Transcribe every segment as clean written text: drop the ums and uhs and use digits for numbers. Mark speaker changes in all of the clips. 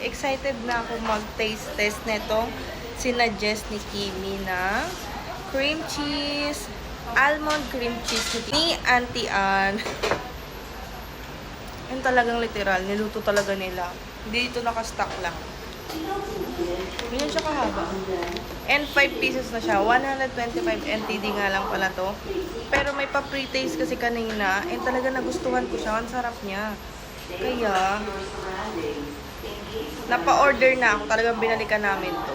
Speaker 1: excited na ako mag-taste test nito. Sinadjust ni Kimi na cream cheese, almond cream cheese ni Auntie Ann. Yan talagang literal. Niluto talaga nila. Hindi ito nakastock lang. Ganyan siya kahaba. And 5 pieces na siya. 125 NTD nga lang pala to. Pero may pa-pre-taste kasi kanina. And talaga nagustuhan ko siya. Ang sarap niya. Kaya, napa-order na ako. Talagang binalikan namin to.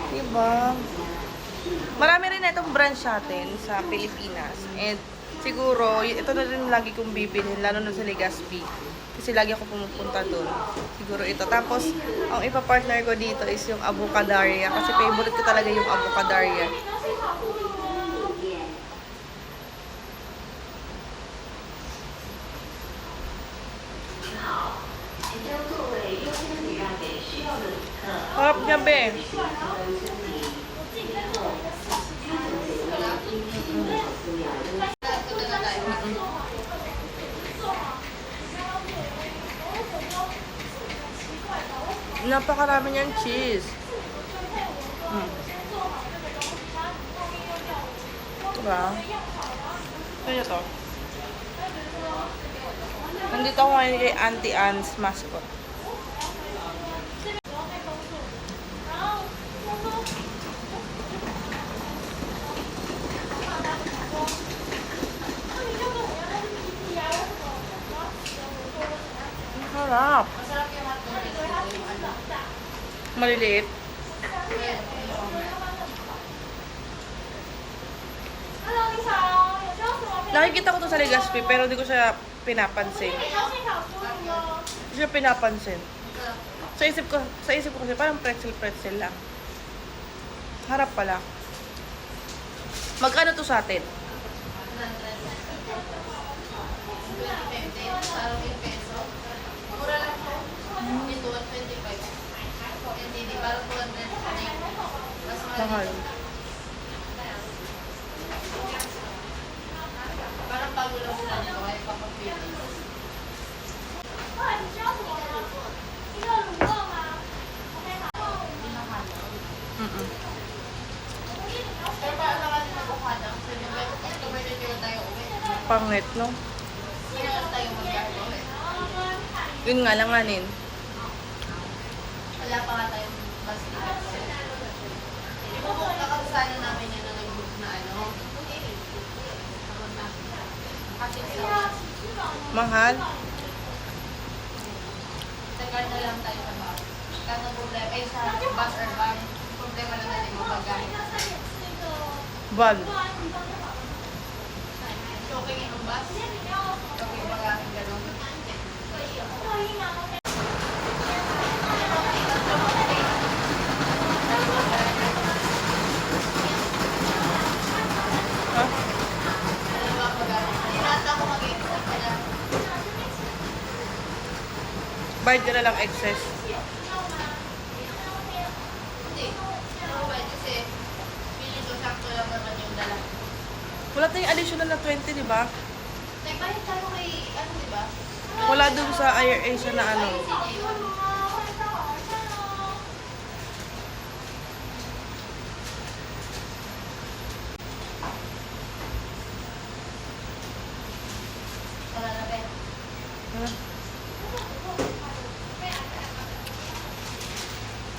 Speaker 1: Diba? Marami rin na itong branch natin sa Pilipinas. And siguro, ito na rin lagi kong bibilhin, lalo na sa Legazpi. Kasi lagi ako pumupunta doon. Siguro ito. Tapos, ang ipapartner ko dito is yung Avocadoria. Kasi favorite ko talaga yung Avocadoria. Harap niya, be. Napakarami niyang cheese. Diba? Kaya to. Nandito ako ngayon kay Auntie Ann's mascot. Sarap. Maliliit. Nakikita ko to sa Legazpi pero di ko siya pinapansin. Hindi siya pinapansin. Sa isip ko kasi parang pretzel lang. Harap pala. Magkano to sa atin? Mahal.
Speaker 2: Parang bago lang sila nito ay papapili. Pero paano naman mag-ukada? Ito ba yung tayo uwi?
Speaker 1: Pangit, no?
Speaker 2: Sino tayo mag-uwi?
Speaker 1: Yun nga lang nganin.
Speaker 2: Wala pa nga tayong bus ticket. Nakakasalan namin yun na nag-book na ano. Kasi sa
Speaker 1: Mahal.
Speaker 2: tagal na lang tayo sa bus. Kaso problema, sa bus or van, problema lang natin mapagamit.
Speaker 1: Van.
Speaker 2: So, okay yung bus? Okay, magamit gano'n.
Speaker 1: Huh? Bayad ka na lang excess.
Speaker 2: Hindi. Ano ba? Kasi feeling ko sakto lang naman yung dala.
Speaker 1: Wala tayong additional na 20, di ba?
Speaker 2: Nagbayad tayo kay, ano diba?
Speaker 1: Wala dun sa Air Asia na ano.
Speaker 2: Wala na ba?
Speaker 1: Huh?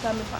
Speaker 1: Dami pa.